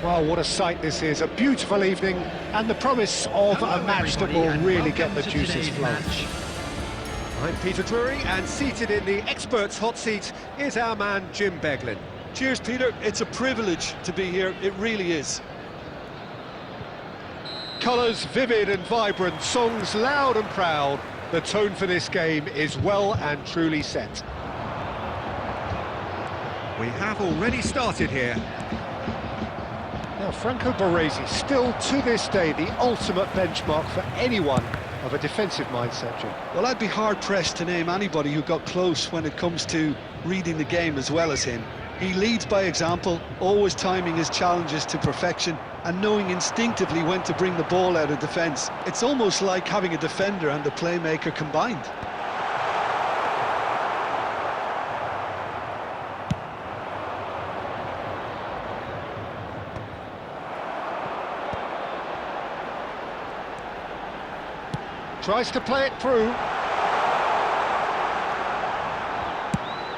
Well, what a sight this is, a beautiful evening, and the promise of a match that will really get the juices flowing. I'm Peter Drury, and seated in the experts' hot seat is our man Jim Beglin. Cheers, Peter. It's a privilege to be here, it really is. Colours vivid and vibrant, songs loud and proud. The tone for this game is well and truly set. We have already started here. Now, Franco Baresi, still to this day, the ultimate benchmark for anyone of a defensive mindset, Jim. Well, I'd be hard-pressed to name anybody who got close when it comes to reading the game as well as him. He leads by example, always timing his challenges to perfection and knowing instinctively when to bring the ball out of defence. It's almost like having a defender and a playmaker combined. Tries to play it through.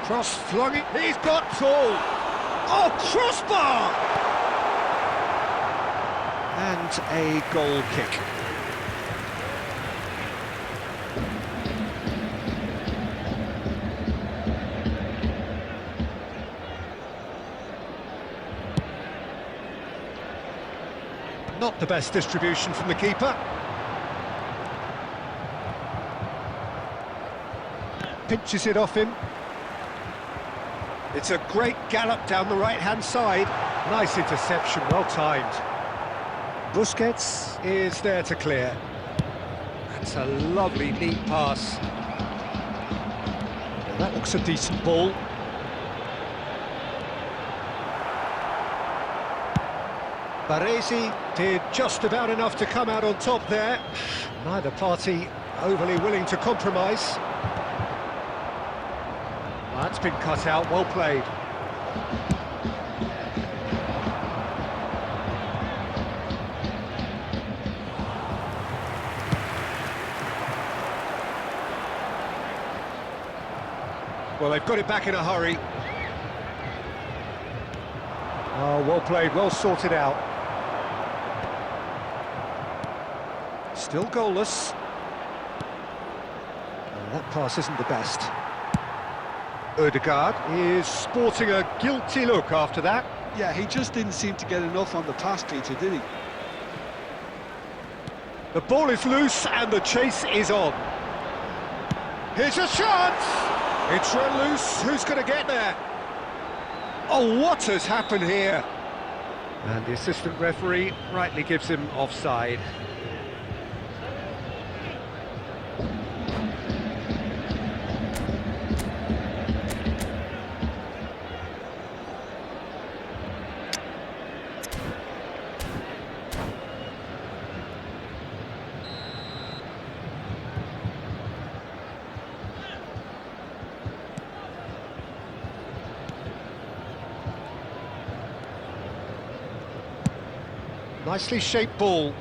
Cross flung it. He's got tall. Oh, crossbar! And a goal kick. Not the best distribution from the keeper. Pinches it off him. It's a great gallop down the right-hand side. Nice interception, well timed. Busquets is there to clear. That's a lovely, neat pass. Well, that looks a decent ball. Baresi did just about enough to come out on top there. Neither party overly willing to compromise. That's been cut out, well played. Well, they've got it back in a hurry. Oh, well played, well sorted out. Still goalless. Oh, that pass isn't the best. Odegaard is sporting a guilty look after that. Yeah, he just didn't seem to get enough on the pass, Peter, did he? The ball is loose and the chase is on. Here's a chance! It's run loose, who's going to get there? Oh, what has happened here? And the assistant referee rightly gives him offside. Nicely shaped ball.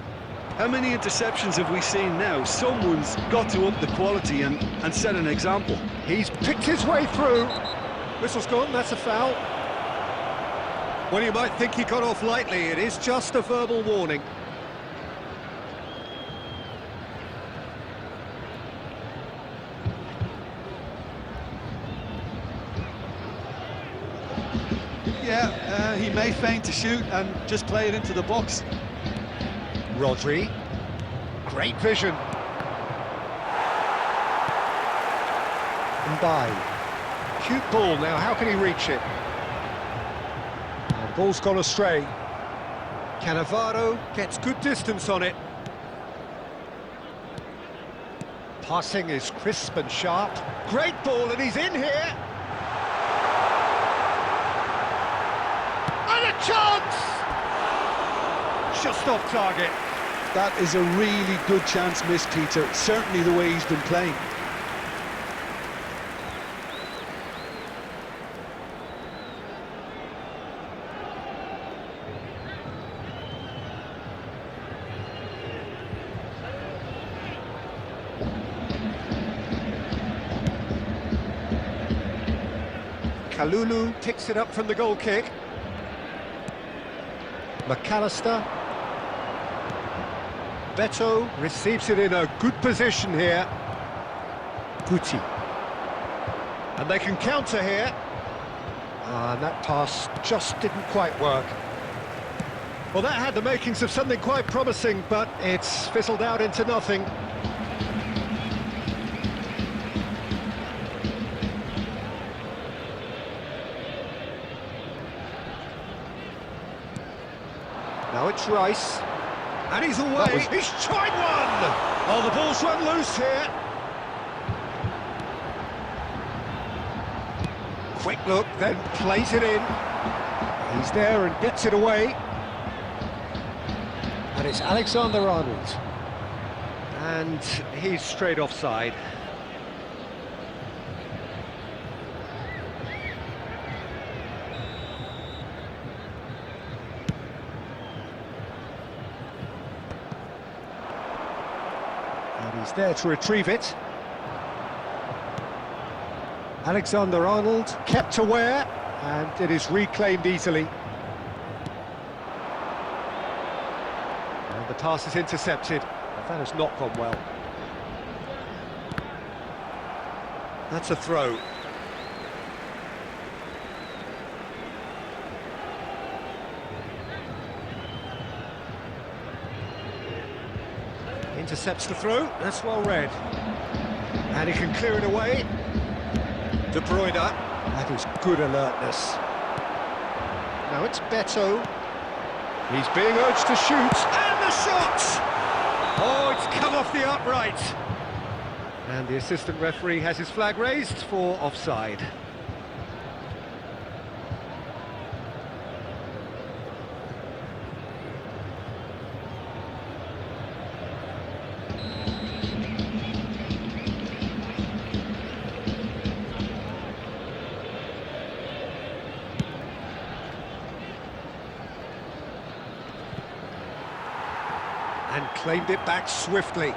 How many interceptions have we seen now? Someone's got to up the quality and set an example. He's picked his way through. Whistle's gone, that's a foul. Well, you might think he got off lightly. It is just a verbal warning. Yeah, he may feign to shoot and just play it into the box. Rodri, great vision. Mbaye, cute ball now, how can he reach it? And ball's gone astray. Cannavaro gets good distance on it. Passing is crisp and sharp. Great ball, and he's in here. And a chance! Just off target. That is a really good chance missed, Peter. Certainly the way he's been playing. Kalulu picks it up from the goal kick. McAllister. Beto receives it in a good position here. Guti. And they can counter here. And that pass just didn't quite work. Well, that had the makings of something quite promising, but it's fizzled out into nothing. Now it's Rice, and he's away. He's tried one! Oh, the ball's run loose here. Quick look, then plays it in. He's there and gets it away. And it's Alexander-Arnold. And he's straight offside. And he's there to retrieve it. Alexander-Arnold kept aware, and it is reclaimed easily. And the pass is intercepted, but that has not gone well. That's a throw. Intercepts the throw, that's well read. And he can clear it away. De Bruyne, that is good alertness. Now it's Beto. He's being urged to shoot, and the shot! Oh, it's come off the upright. And the assistant referee has his flag raised for offside. And claimed it back swiftly.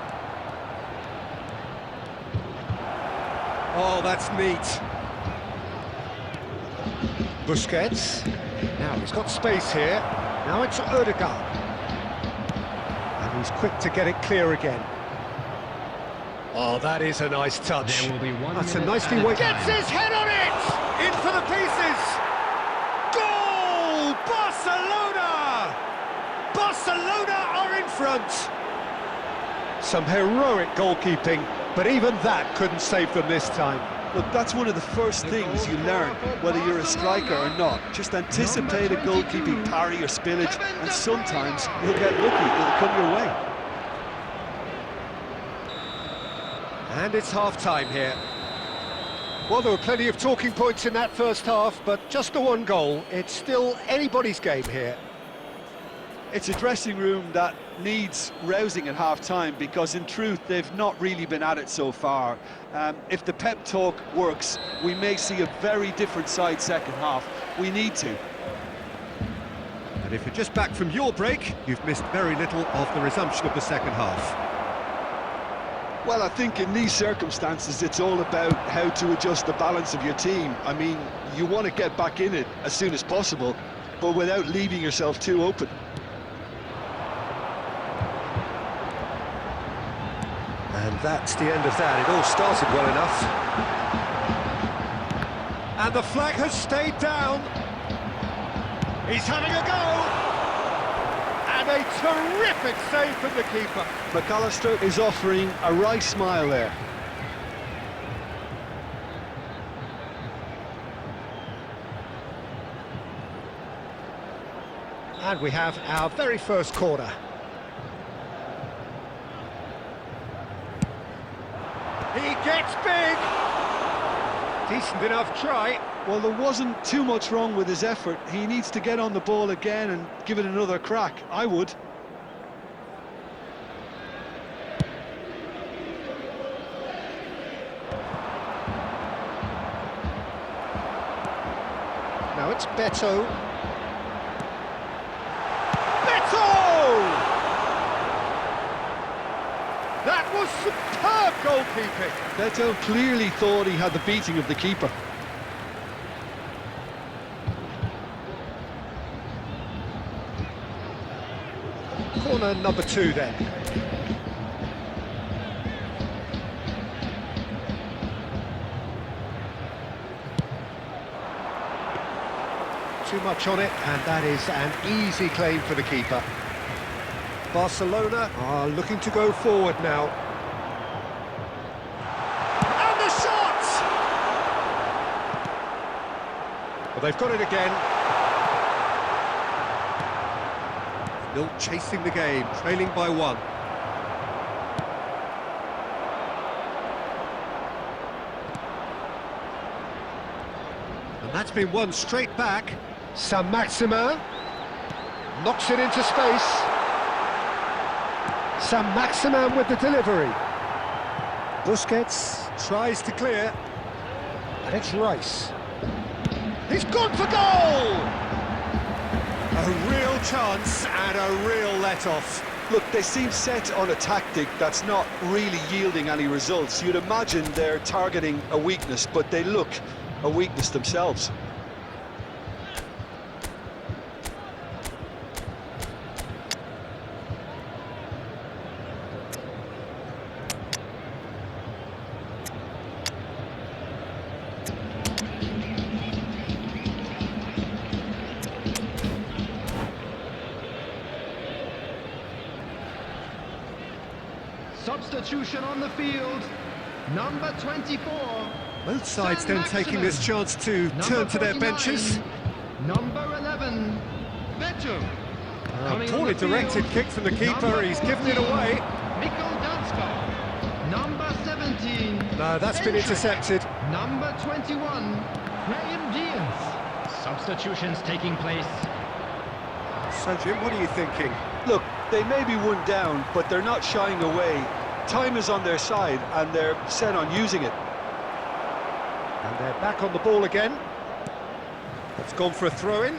Oh, that's neat. Busquets. Now he's got space here. Now it's Odegaard. And he's quick to get it clear again. Oh, that is a nice touch. There will be one. That's a nicely way. Gets his head on it! In for the pieces! Goal! Barcelona! Barcelona are in front. Some heroic goalkeeping, but even that couldn't save them this time. Look, that's one of the first things you learn, whether you're a striker or not. Just anticipate a goalkeeping parry or spillage, and sometimes you'll get lucky, it'll come your way. And it's half-time here. Well, there were plenty of talking points in that first half, but just the one goal. It's still anybody's game here. It's a dressing room that needs rousing at half-time, because in truth they've not really been at it so far. If the pep talk works, we may see a very different side second half. We need to. And if you're just back from your break, you've missed very little of the resumption of the second half. Well, I think in these circumstances it's all about how to adjust the balance of your team. I mean, you want to get back in it as soon as possible, but without leaving yourself too open. And that's the end of that. It all started well enough. And the flag has stayed down. He's having a go. And a terrific save from the keeper. McAllister is offering a right smile there. And we have our very first corner. He gets big! Decent enough try. Well, there wasn't too much wrong with his effort. He needs to get on the ball again and give it another crack. I would. Now it's Beto. Beto! That was superb goalkeeping. Beto clearly thought he had the beating of the keeper. turn number 2 then. Too much on it, and that is an easy claim for the keeper. Barcelona are looking to go forward now. And the shot! Well, they've got it again. Still chasing the game, trailing by 1. And that's been won straight back. Saint-Maximin knocks it into space. Saint-Maximin with the delivery. Busquets tries to clear. And it's Rice. He's gone for goal! A real chance and a real let-off. Look, they seem set on a tactic that's not really yielding any results. You'd imagine they're targeting a weakness, but they look a weakness themselves. Substitution on the field, number 24. Both sides then taking this chance to turn to their benches. Number 11, Badum. Poorly directed kick from the keeper, he's given it away. Mikkel Danskov. Number 17. No, that's been intercepted. Number 21, Graham Diaz. Substitutions taking place. So Jim, what are you thinking? Look, they may be one down, but they're not shying away. Time is on their side, and they're set on using it. And they're back on the ball again. It's gone for a throw-in.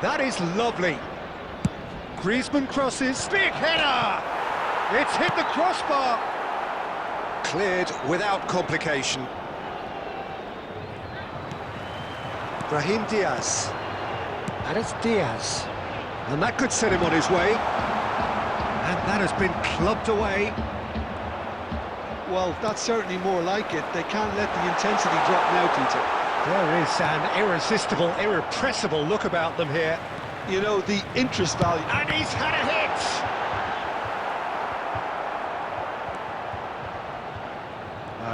That is lovely. Griezmann crosses. Big header! It's hit the crossbar. Cleared without complication. Brahim Diaz. And it's Diaz. And that could set him on his way. And that has been clubbed away. Well, that's certainly more like it. They can't let the intensity drop now, Peter. There is an irresistible, irrepressible look about them here. You know, the interest value... And he's had a hit!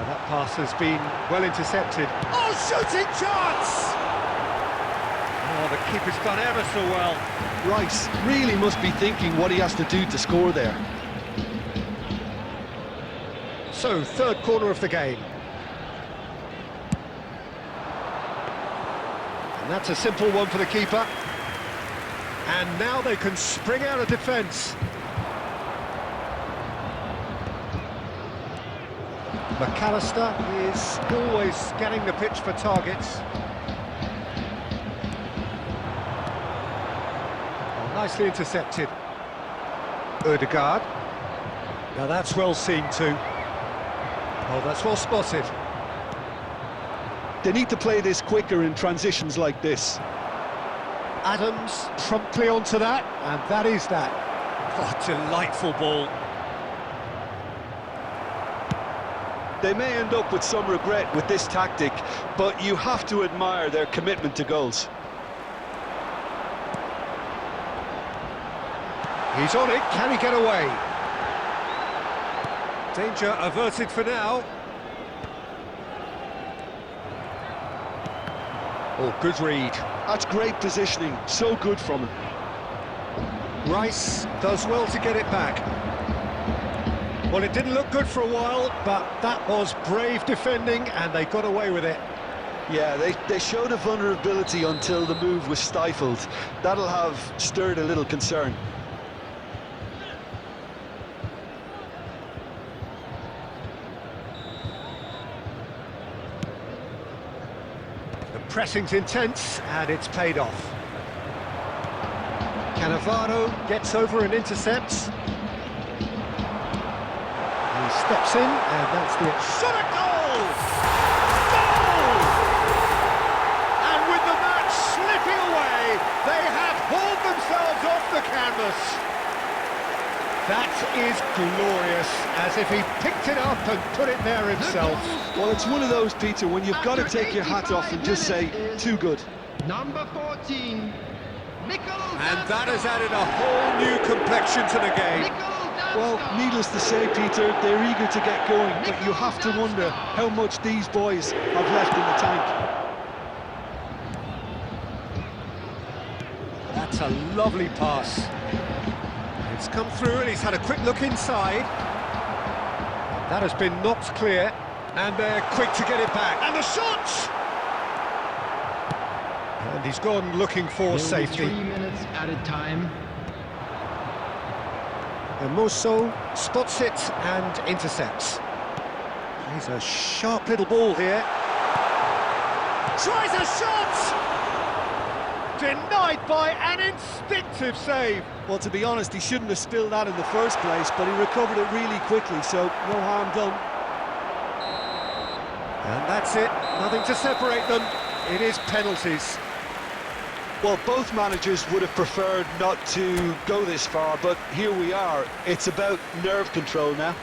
That pass has been well intercepted. Oh, shooting chance! Oh, the keeper's done ever so well. Rice really must be thinking what he has to do to score there. So, third corner of the game. And that's a simple one for the keeper. And now they can spring out of defence. McAllister is always scanning the pitch for targets. Oh, nicely intercepted. Ødegaard. Now that's well seen too. Oh, that's well spotted. They need to play this quicker in transitions like this. Adams promptly onto that, and that is that. Oh, delightful ball. They may end up with some regret with this tactic, but you have to admire their commitment to goals. He's on it, can he get away? Danger averted for now. Oh, good read. That's great positioning, so good from him. Rice does well to get it back. Well, it didn't look good for a while, but that was brave defending, and they got away with it. Yeah, they showed a vulnerability until the move was stifled. That'll have stirred a little concern. The pressing's intense, and it's paid off. Cannavaro gets over and intercepts. He steps in, and that's the shot at goal! Goal! Goal! And with the match slipping away, they have hauled themselves off the canvas. That is glorious, as if he picked it up and put it there himself. Well, it's one of those, Peter, when you've got to take your hat off and just say, too good. Number 14, And that has added a whole new complexion to the game. Well, needless to say, Peter, they're eager to get going, but you have to wonder how much these boys have left in the tank. That's a lovely pass. It's come through and he's had a quick look inside. That has been knocked clear, and they're quick to get it back. And the shot! And he's gone looking for safety. 3 minutes added time. And Mosso spots it and intercepts. He's a sharp little ball here. Tries a shot! Denied by an instinctive save. Well, to be honest, he shouldn't have spilled that in the first place, but he recovered it really quickly, so no harm done. And that's it, nothing to separate them. It is penalties. Well, both managers would have preferred not to go this far, but here we are. It's about nerve control now.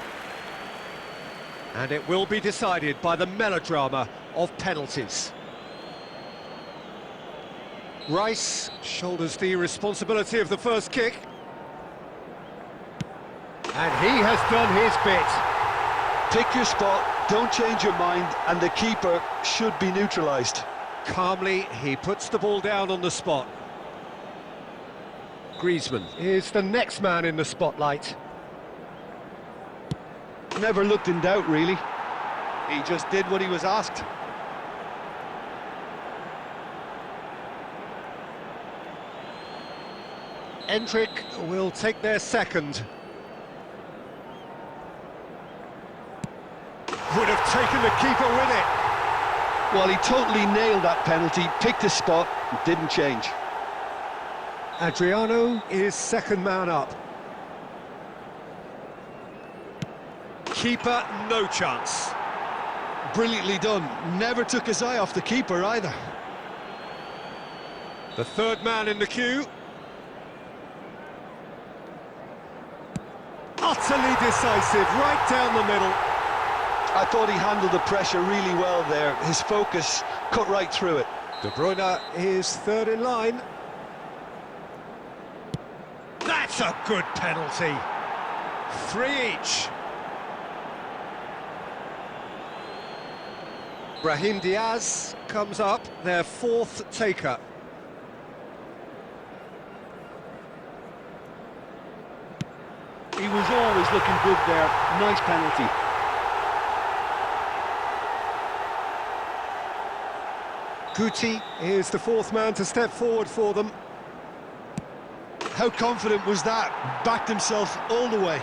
And it will be decided by the melodrama of penalties. Rice shoulders the responsibility of the first kick. And he has done his bit. Pick your spot, don't change your mind, and the keeper should be neutralised. Calmly, he puts the ball down on the spot. Griezmann is the next man in the spotlight. Never looked in doubt, really. He just did what he was asked. Endrick will take their second. Would have taken the keeper with it. Well, he totally nailed that penalty, picked his spot, didn't change. Adriano is second man up. Keeper, no chance. Brilliantly done. Never took his eye off the keeper either. The third man in the queue. Utterly decisive, right down the middle. I thought he handled the pressure really well there. His focus cut right through it. De Bruyne is third in line. That's a good penalty. 3 each. Brahim Diaz comes up, their fourth taker. He was always looking good there. Nice penalty. Guti is the fourth man to step forward for them. How confident was that? Backed himself all the way.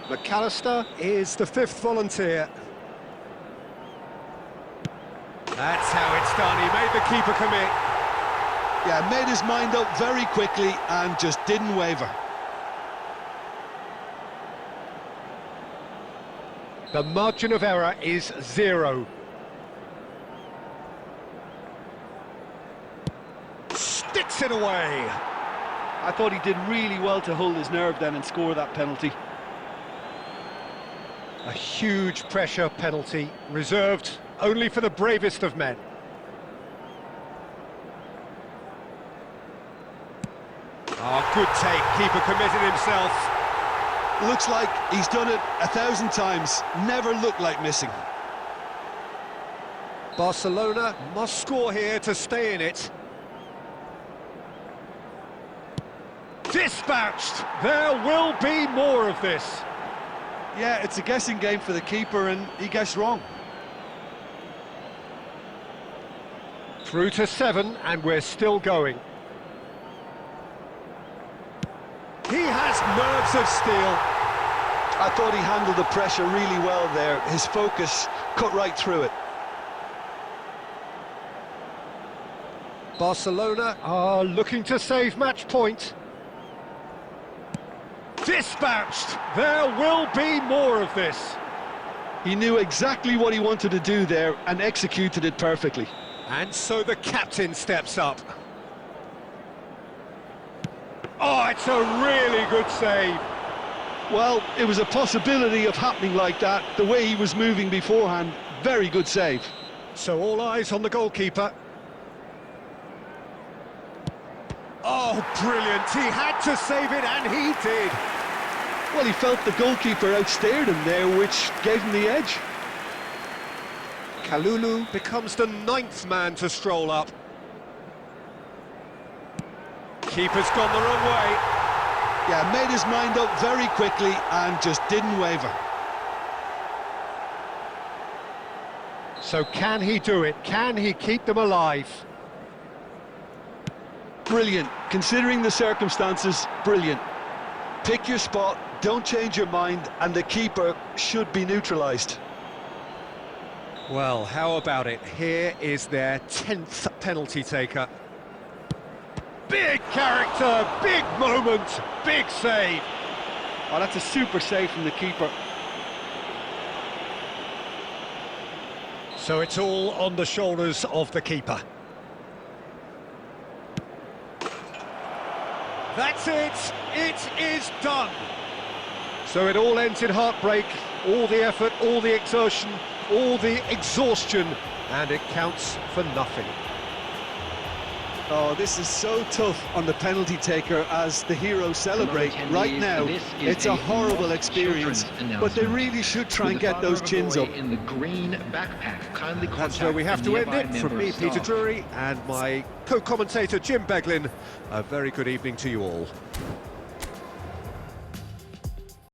McAllister is the fifth volunteer. That's how it's done. He made the keeper commit. Yeah, made his mind up very quickly and just didn't waver. The margin of error is 0. Sticks it away. I thought he did really well to hold his nerve then and score that penalty. A huge pressure penalty, reserved only for the bravest of men. Oh, good take, keeper committed himself. Looks like he's done it 1,000 times, never looked like missing. Barcelona must score here to stay in it. Dispatched! There will be more of this. Yeah, it's a guessing game for the keeper and he guessed wrong. Through to 7 and we're still going. He has nerves of steel. I thought he handled the pressure really well there. His focus cut right through it. Barcelona are looking to save match point. Dispatched! There will be more of this. He knew exactly what he wanted to do there and executed it perfectly. And so the captain steps up. Oh, it's a really good save. Well, it was a possibility of happening like that, the way he was moving beforehand. Very good save. So all eyes on the goalkeeper. Oh, brilliant. He had to save it, and he did. Well, he felt the goalkeeper outstared him there, which gave him the edge. Kalulu becomes the 9th man to stroll up. Keeper's gone the wrong way. Yeah, made his mind up very quickly and just didn't waver. So can he do it? Can he keep them alive? Brilliant. Considering the circumstances, brilliant. Pick your spot, don't change your mind, and the keeper should be neutralised. Well, how about it? Here is their 10th penalty taker. Big character, big moment, big save. Oh, that's a super save from the keeper. So it's all on the shoulders of the keeper. That's it! It is done! So it all ends in heartbreak, all the effort, all the exertion, all the exhaustion, and it counts for nothing. Oh, this is so tough on the penalty taker as the heroes celebrate. Right now, it's a horrible experience, but they really should try and get those chins up. In the green backpack, kindly That's where we have to end it. From me, Peter Drury, and my co-commentator, Jim Beglin. A very good evening to you all.